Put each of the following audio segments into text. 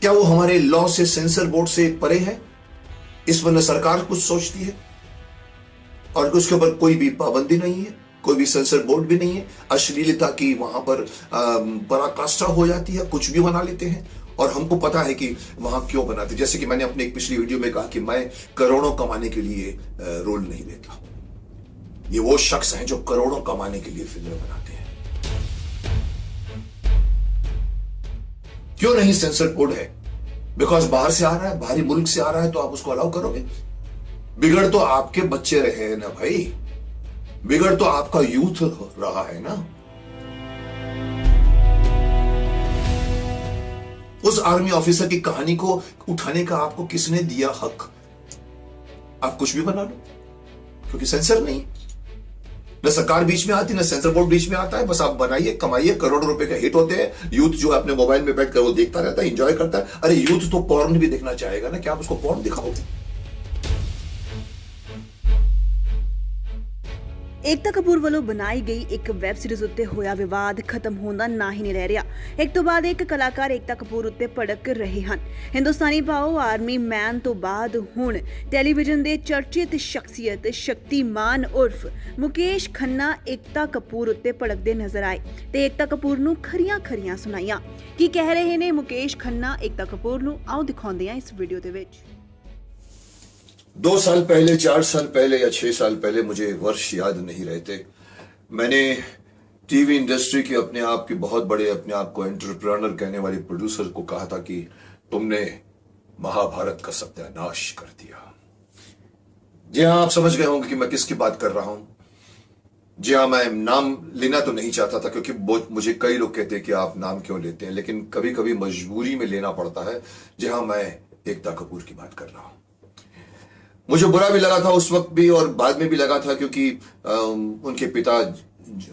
क्या वो हमारे लॉ से, सेंसर बोर्ड से परे है? इस पर न सरकार कुछ सोचती है और उसके ऊपर कोई भी पाबंदी नहीं है, कोई भी सेंसर बोर्ड भी नहीं है। अश्लीलता की वहां पर पराकाष्ठा हो जाती है, कुछ भी बना लेते हैं और हमको पता है कि वहां क्यों बनाते। जैसे कि मैंने अपने एक पिछली वीडियो में कहा कि मैं करोड़ों कमाने के लिए रोल नहीं लेता। ये वो शख्स हैं जो करोड़ों कमाने के लिए फिल्में बनाते हैं। क्यों नहीं सेंसर बोर्ड है? बिकॉज बाहर से आ रहा है, बाहरी मुल्क से आ रहा है, तो आप उसको अलाउ करोगे? बिगड़ तो आपके बच्चे रहे हैं ना भाई, बिगड़ तो आपका यूथ रहा है ना। उस आर्मी ऑफिसर की कहानी को उठाने का आपको किसने दिया हक? आप कुछ भी बना लो, क्योंकि सेंसर नहीं, न सरकार बीच में आती, न सेंसर बोर्ड बीच में आता है। बस आप बनाइए, कमाइए, करोड़ों रुपए के हिट होते हैं। यूथ जो अपने मोबाइल में बैठकर वो देखता रहता है, एंजॉय करता है। अरे यूथ तो पॉर्न भी देखना चाहेगा ना, क्या आप उसको पॉर्न दिखाओगे? एकता कपूर ਵੱਲੋਂ ਬਣਾਈ ਗਈ ਇੱਕ ਵੈਬ ਸੀਰੀਜ਼ ਉੱਤੇ ਹੋਇਆ ਵਿਵਾਦ ਖਤਮ ਹੋਣ ਦਾ ਨਾਂ ਹੀ ਨਹੀਂ ਲੈ ਰਿਹਾ। ਇੱਕ ਤੋਂ ਬਾਅਦ ਇੱਕ ਕਲਾਕਾਰ एकता कपूर ਉੱਤੇ ਭੜਕ ਰਹੇ ਹਨ। ਹਿੰਦੁਸਤਾਨੀ ਭਾਓ ਆਰਮੀ ਮੈਨ ਤੋਂ ਬਾਅਦ ਹੁਣ ਟੈਲੀਵਿਜ਼ਨ ਦੇ ਚਰਚਿਤ ਸ਼ਖਸੀਅਤ ਸ਼ਕਤੀਮਾਨ ਉਰਫ ਮੁਕੇਸ਼ ਖੰਨਾ एकता कपूर ਉੱਤੇ ਭੜਕਦੇ ਨਜ਼ਰ ਆਏ ਤੇ एकता कपूर ਨੂੰ ਖਰੀਆਂ ਸੁਣਾਈਆਂ। ਕੀ ਕਹਿ ਰਹੇ ਨੇ ਮੁਕੇਸ਼ ਖੰਨਾ एकता कपूर ਨੂੰ, ਆਓ ਦਿਖਾਉਂਦੇ ਹਾਂ ਇਸ ਵੀਡੀਓ ਦੇ ਵਿੱਚ। 2 साल पहले, 4 साल पहले या 6 साल पहले, मुझे वर्ष याद नहीं रहते, मैंने टीवी इंडस्ट्री के अपने आप के बहुत बड़े, अपने आप को एंटरप्रेन्योर कहने वाले प्रोड्यूसर को कहा था कि तुमने महाभारत का सत्यानाश कर दिया। जी हाँ, आप समझ गए होंगे कि मैं किसकी बात कर रहा हूं। जी हाँ, मैं नाम लेना तो नहीं चाहता था, क्योंकि मुझे कई लोग कहते हैं कि आप नाम क्यों लेते हैं, लेकिन कभी कभी मजबूरी में लेना पड़ता है। जी हाँ, मैं एकता कपूर की बात कर रहा हूं। मुझे बुरा भी लगा था उस वक्त भी और बाद में भी लगा था, क्योंकि उनके पिता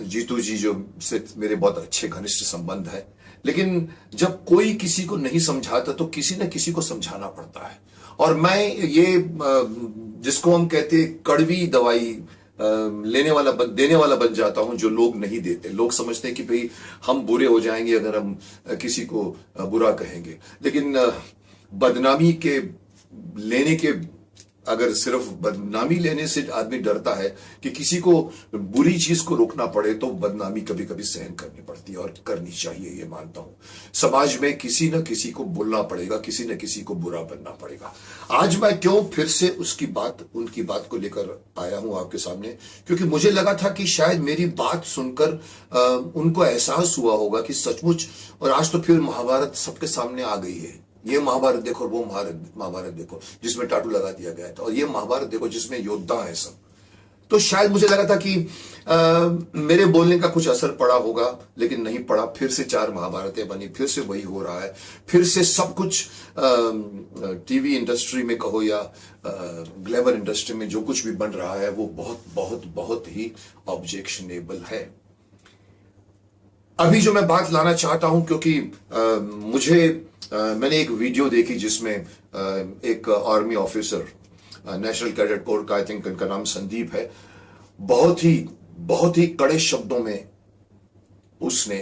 जीतू जी जो से मेरे बहुत अच्छे घनिष्ठ संबंध है। लेकिन जब कोई किसी को नहीं समझाता तो किसी न किसी को समझाना पड़ता है। और मैं ये जिसको हम कहते हैं कड़वी दवाई देने वाला बन जाता हूं, जो लोग नहीं देते। लोग समझते हैं कि भाई हम बुरे हो जाएंगे अगर हम किसी को बुरा कहेंगे, लेकिन बदनामी के लेने के, अगर सिर्फ बदनामी लेने से आदमी डरता है कि किसी को बुरी चीज को रोकना पड़े, तो बदनामी कभी कभी सहन करनी पड़ती है और करनी चाहिए, ये मानता हूं। समाज में किसी न किसी को बोलना पड़ेगा, किसी न किसी को बुरा बनना पड़ेगा। आज मैं क्यों फिर से उनकी बात को लेकर आया हूं आपके सामने, क्योंकि मुझे लगा था कि शायद मेरी बात सुनकर उनको एहसास हुआ होगा कि सचमुच, और आज तो फिर महाभारत सबके सामने आ गई है। ये महाभारत देखो और वो महाभारत देखो जिसमें टाटू लगा दिया गया था, और ये महाभारत देखो जिसमें योद्धा है सब। तो शायद मुझे लगा था कि मेरे बोलने का कुछ असर पड़ा होगा, लेकिन नहीं पड़ा। फिर से 4 महाभारतें बनी, फिर से वही हो रहा है, फिर से सब कुछ टीवी इंडस्ट्री में कहो या ग्लैमर इंडस्ट्री में जो कुछ भी बन रहा है वो बहुत बहुत बहुत ही ऑब्जेक्शनेबल है। अभी जो मैं बात लाना चाहता हूं, क्योंकि मैंने एक वीडियो देखी जिसमें एक army officer, national cadet corps का, आई थिंक उनका नाम संदीप है, बहुत ही कड़े शब्दों में उसने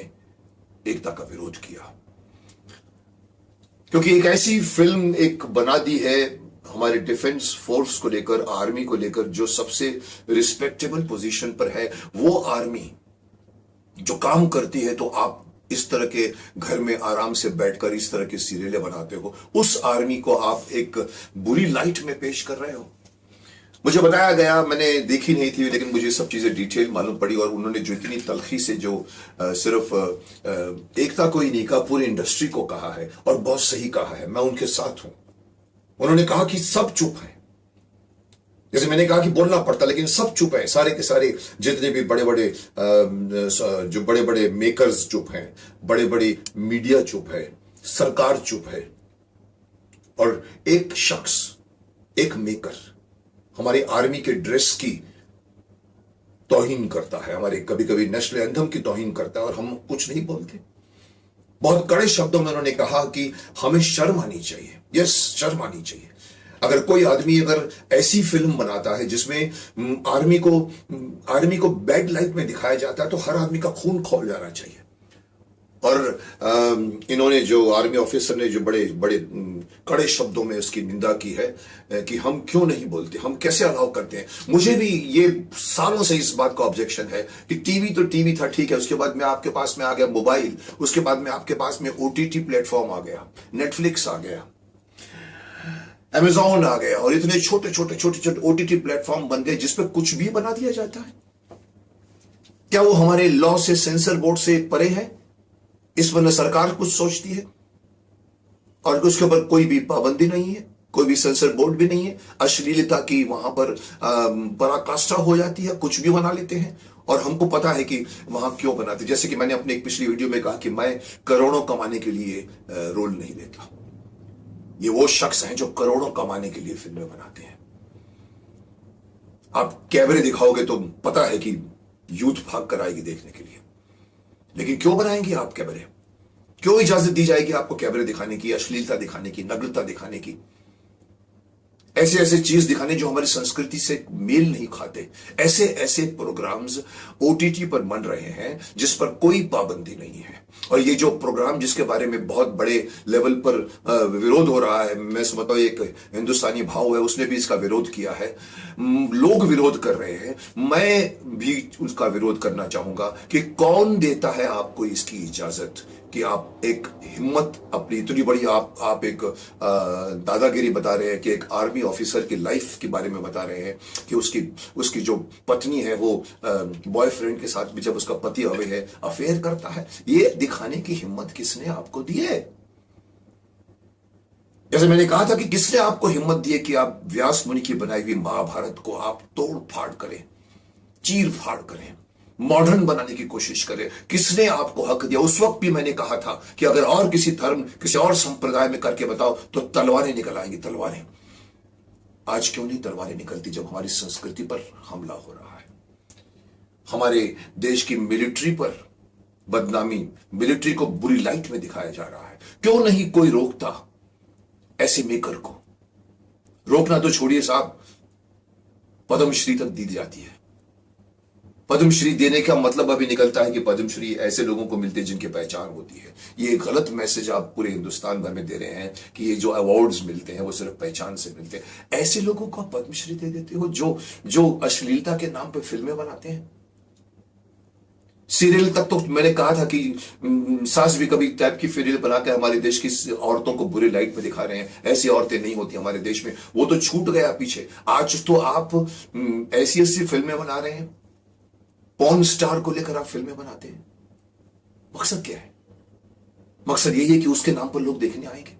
एकता का विरोध किया। क्योंकि एक ऐसी फिल्म एक बना दी है हमारे डिफेंस फोर्स को लेकर, आर्मी को लेकर, जो सबसे रिस्पेक्टेबल पोजीशन पर है। वो आर्मी जो काम करती है, तो आप इस तरह के घर में आराम से बैठकर इस तरह की सीरियलें बनाते हो, उस आर्मी को आप एक बुरी लाइट में पेश कर रहे हो। मुझे बताया गया, मैंने देखी नहीं थी, लेकिन मुझे सब चीजें डिटेल मालूम पड़ी, और उन्होंने जो इतनी तलखी से जो सिर्फ एकता को ही नहीं कहा, पूरी इंडस्ट्री को कहा है, और बहुत सही कहा है। मैं उनके साथ हूं। उन्होंने कहा कि सब चुप है। जैसे मैंने कहा कि बोलना पड़ता, लेकिन सब चुप है, सारे के सारे जितने भी जो बड़े बड़े मेकर्स चुप हैं, बड़े बड़े मीडिया चुप है, सरकार चुप है, और एक शख्स, एक मेकर हमारे आर्मी के ड्रेस की तौहीन करता है, हमारे कभी कभी नेशनल एंथम की तौहीन करता है, और हम कुछ नहीं बोलते। बहुत कड़े शब्दों में उन्होंने कहा कि हमें शर्म आनी चाहिए। यस, शर्म आनी चाहिए। अगर कोई आदमी अगर ऐसी फिल्म बनाता है जिसमें आर्मी को बैड लाइट में दिखाया जाता है, तो हर आदमी का खून खौल जाना चाहिए। और इन्होंने जो आर्मी ऑफिसर ने जो बड़े बड़े कड़े शब्दों में उसकी निंदा की है कि हम क्यों नहीं बोलते, हम कैसे अलाउ करते हैं। मुझे भी ये सालों से इस बात का ऑब्जेक्शन है कि टीवी तो टीवी था, ठीक है, उसके बाद में आपके पास में आ गया मोबाइल, उसके बाद में आपके पास में ओटीटी प्लेटफॉर्म आ गया, नेटफ्लिक्स आ गया, अमेजॉन आ गया, और इतने छोटे छोटे ओटीटी प्लेटफॉर्म बन गए जिसपे कुछ भी बना दिया जाता है। क्या वो हमारे लॉ से, सेंसर बोर्ड से परे है? इस पर न सरकार कुछ सोचती है और उसके ऊपर कोई भी पाबंदी नहीं है, कोई भी सेंसर बोर्ड भी नहीं है। अश्लीलता की वहां पर पराकाष्ठा हो जाती है, कुछ भी बना लेते हैं और हमको पता है कि वहां क्यों बनाते। जैसे कि मैंने अपने एक पिछली वीडियो में कहा कि मैं करोड़ों कमाने के लिए रोल नहीं लेता। ये वो शख्स हैं जो करोड़ों कमाने के लिए फिल्में बनाते हैं। आप कैमरे दिखाओगे तो पता है कि यूथ भाग कर आएगी देखने के लिए, लेकिन क्यों बनाएंगे आप कैमरे? क्यों इजाजत दी जाएगी आपको कैमरे दिखाने की, अश्लीलता दिखाने की, नग्नता दिखाने की, ऐसे ऐसे चीज दिखाने जो हमारी संस्कृति से मेल नहीं खाते। ऐसे ऐसे प्रोग्राम्स ओटीटी पर बन रहे हैं जिस पर कोई पाबंदी नहीं है। और ये जो प्रोग्राम जिसके बारे में बहुत बड़े लेवल पर विरोध हो रहा है, मैं समझता हूं एक हिंदुस्तानी भाव है, उसने भी इसका विरोध किया है, लोग विरोध कर रहे हैं, मैं भी उसका विरोध करना चाहूंगा कि कौन देता है आपको इसकी इजाजत कि आप एक हिम्मत अपनी इतनी बड़ी, आप एक दादागिरी बता रहे हैं कि एक आर्मी ऑफिसर की लाइफ के बारे में बता रहे हैं कि उसकी जो पत्नी है वो बॉयफ्रेंड के साथ भी जब उसका पति अवे है अफेयर करता है। ये दिखाने की हिम्मत किसने आपको दी है? जैसे मैंने कहा था कि किसने आपको हिम्मत दी है कि आप व्यास मुनि की बनाई हुई महाभारत को आप तोड़ फाड़ करें, चीर फाड़ करें, मॉडर्न बनाने की कोशिश करें? किसने आपको हक दिया? उस वक्त भी मैंने कहा था कि अगर और किसी धर्म, किसी और संप्रदाय में करके बताओ तो तलवारें निकल आएंगी, तलवारें। आज क्यों नहीं तलवारें निकलती जब हमारी संस्कृति पर हमला हो रहा है? हमारे देश की मिलिट्री पर बदनामी, मिलिट्री को बुरी लाइट में दिखाया जा रहा है। क्यों नहीं कोई रोकता ऐसे मेकर को? रोकना तो छोड़िए साहब, पद्मश्री तक दी जाती है। पद्मश्री देने का मतलब अभी निकलता है कि पद्मश्री ऐसे लोगों को मिलते हैं जिनकी पहचान होती है। ये एक गलत मैसेज आप पूरे हिंदुस्तान भर में दे रहे हैं कि ये जो अवार्ड्स मिलते हैं वो सिर्फ पहचान से मिलते हैं। ऐसे लोगों को आप पद्मश्री दे देते हो जो अश्लीलता के नाम पर फिल्में बनाते हैं। सीरियल तक तो मैंने कहा था कि सास भी कभी टाइप की सीरियल बनाकर हमारे देश की औरतों को बुरी लाइट में दिखा रहे हैं। ऐसी औरतें नहीं होती हमारे देश में, वो तो छूट गया पीछे। आज तो आप ऐसी ऐसी फिल्में बना रहे हैं, पॉर्न स्टार को लेकर आप फिल्में बनाते हैं। मकसद क्या है? मकसद यही है कि उसके नाम पर लोग देखने आएंगे,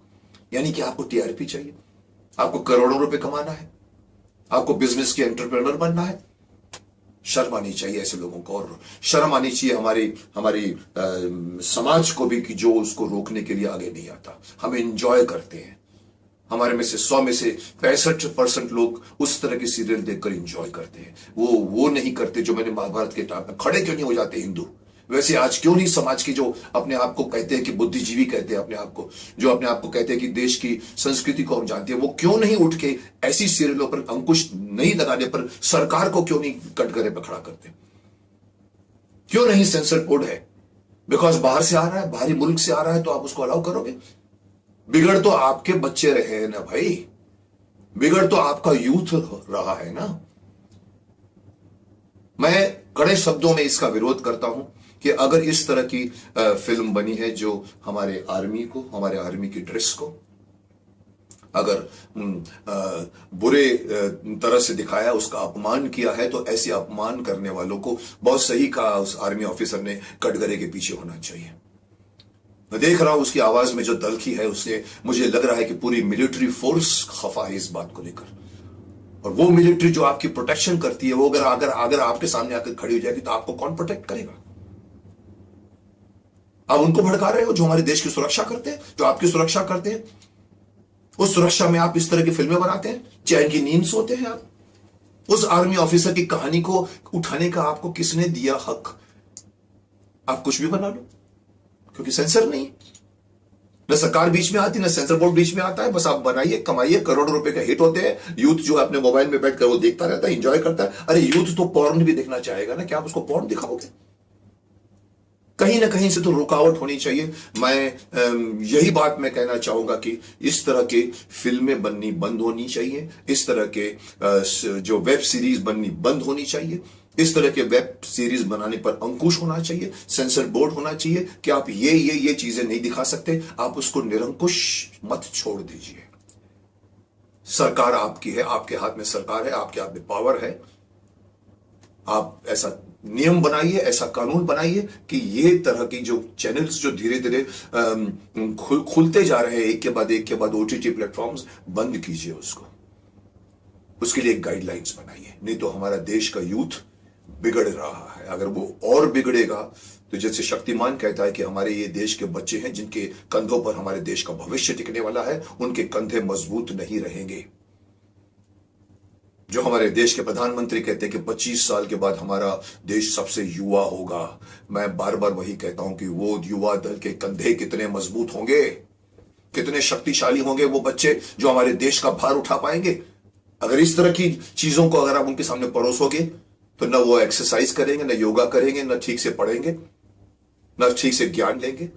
यानी कि आपको टीआरपी चाहिए, आपको करोड़ों रुपए कमाना है, आपको बिजनेस के एंटरप्रेन्योर बनना है। शर्म आनी चाहिए ऐसे लोगों को, और शर्म आनी चाहिए हमारी समाज को भी कि जो उसको रोकने के लिए आगे नहीं आता। हम एंजॉय करते हैं, हमारे में से 100 में से 65% लोग उस तरह की सीरियल देखकर एंजॉय करते हैं। वो नहीं करते जो मैंने महाभारत के टाइम में। खड़े क्यों नहीं हो जाते हिंदू? वैसे आज क्यों नहीं समाज के जो अपने आप को कहते हैं कि बुद्धिजीवी कहते हैं अपने आप को, जो अपने आप को कहते हैं कि देश की संस्कृति को हम जानते हैं, वो क्यों नहीं उठ के ऐसी सीरियलों पर अंकुश नहीं लगाने पर सरकार को क्यों नहीं कटघरे पर खड़ा करते? क्यों नहीं सेंसर बोर्ड है? बिकॉज बाहर से आ रहा है, बाहरी मुल्क से आ रहा है तो आप उसको अलाउ करोगे? बिगड़ तो आपके बच्चे रहे हैं ना भाई, बिगड़ तो आपका यूथ रहा है ना। मैं कड़े शब्दों में इसका विरोध करता हूं कि अगर इस तरह की फिल्म बनी है जो हमारे आर्मी को, हमारे आर्मी की ड्रेस को अगर बुरे तरह से दिखाया, उसका अपमान किया है, तो ऐसे अपमान करने वालों को बहुत सही कहा उस आर्मी ऑफिसर ने, कटघरे के पीछे होना चाहिए। मैं देख रहा हूं उसकी आवाज में जो दलखी है, उससे मुझे लग रहा है कि पूरी मिलिट्री फोर्स खफा है इस बात को लेकर। और वो मिलिट्री जो आपकी प्रोटेक्शन करती है, वो अगर आपके सामने आकर खड़ी हो जाएगी तो आपको कौन प्रोटेक्ट करेगा? आप उनको भड़का रहे हो जो हमारे देश की सुरक्षा करते हैं, जो आपकी सुरक्षा करते हैं। उस सुरक्षा में आप इस तरह की फिल्में बनाते हैं, चैन की नींद सोते हैं आप। उस आर्मी ऑफिसर की कहानी को उठाने का आपको किसने दिया हक? आप कुछ भी बना लो, क्योंकि सेंसर नहीं, न सरकार बीच में आती, न सेंसर बोर्ड बीच में आता है। बस आप बनाइए, कमाइए, करोड़ों रुपए का हिट होते हैं। यूथ जो अपने मोबाइल में बैठकर वो देखता रहता है, एंजॉय करता है। अरे यूथ तो पॉर्न भी देखना चाहेगा ना, क्या आप उसको पॉर्न दिखाओगे? कहीं ना कहीं से तो रुकावट होनी चाहिए। यही बात मैं कहना चाहूंगा कि इस तरह के फिल्में बननी बंद होनी चाहिए, इस तरह के जो वेब सीरीज बननी बंद होनी चाहिए, इस तरह के वेब सीरीज बनाने पर अंकुश होना चाहिए, सेंसर बोर्ड होना चाहिए कि आप ये चीजें नहीं दिखा सकते, आप उसको निरंकुश मत छोड़ दीजिए। सरकार आपकी है, आपके हाथ में सरकार है, आपके हाथ में पावर है। आप ऐसा नियम बनाइए, ऐसा कानून बनाइए कि ये तरह की जो चैनल्स जो धीरे धीरे खुलते जा रहे हैं एक के बाद ओटीटी प्लेटफॉर्म्स, बंद कीजिए उसको। उसके लिए एक गाइडलाइंस बनाइए, नहीं तो हमारा देश का यूथ बिगड़ रहा है। अगर वो और बिगड़ेगा तो जैसे शक्तिमान कहता है कि हमारे ये देश के बच्चे हैं जिनके कंधों पर हमारे देश का भविष्य टिकने वाला है, उनके कंधे मजबूत नहीं रहेंगे। जो हमारे देश के प्रधानमंत्री कहते हैं कि 25 साल के बाद हमारा देश सबसे युवा होगा, मैं बार बार वही कहता हूं कि वो युवा दल के कंधे कितने मजबूत होंगे, कितने शक्तिशाली होंगे वो बच्चे जो हमारे देश का भार उठा पाएंगे। अगर इस तरह की चीजों को अगर आप उनके सामने परोसोगे तो न वो एक्सरसाइज करेंगे, न योगा करेंगे, न ठीक से पढ़ेंगे, न ठीक से ज्ञान लेंगे।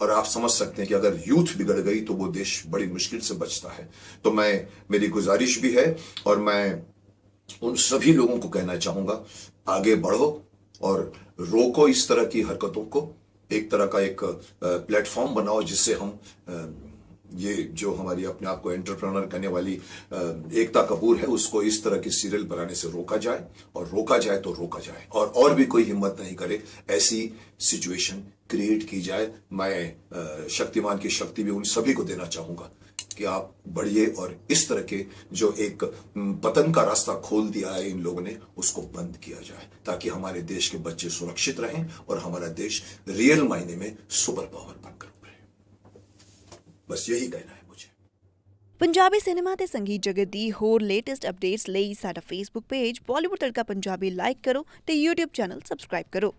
और आप समझ सकते हैं कि अगर यूथ बिगड़ गई तो वो देश बड़ी मुश्किल से बचता है। तो मेरी गुजारिश भी है और मैं उन सभी लोगों को कहना चाहूंगा, आगे बढ़ो और रोको इस तरह की हरकतों को। एक तरह का एक प्लेटफॉर्म बनाओ जिससे हम ये जो हमारी अपने आप को एंटरप्रेन्योर करने वाली एकता कपूर है, उसको इस तरह की सीरियल बनाने से रोका जाए, और रोका जाए तो रोका जाए, और भी कोई हिम्मत नहीं करे ऐसी सिचुएशन क्रिएट की जाए। मैं शक्तिमान की शक्ति भी उन सभी को देना चाहूंगा कि आप बढ़िए और इस तरह के जो एक पतन का रास्ता खोल दिया है इन लोगों ने, उसको बंद किया जाए ताकि हमारे देश के बच्चे सुरक्षित रहें और हमारा देश रियल मायने में सुपर पावर बनकर उभरे। बस यही कहना है मुझे। ਪੰਜਾਬੀ ਸਿਨੇਮਾ ਤੇ ਸੰਗੀਤ ਜਗਤ ਦੀ ਹੋਰ ਲੇਟੈਸਟ ਅਪਡੇਟਸ ਲਈ ਸਾਡਾ ਫੇਸਬੁੱਕ ਪੇਜ ਬਾਲੀਵੁੱਡ ਤੜਕਾ ਪੰਜਾਬੀ ਲਾਈਕ ਕਰੋ ਤੇ YouTube ਚੈਨਲ ਸਬਸਕ੍ਰਾਈਬ ਕਰੋ।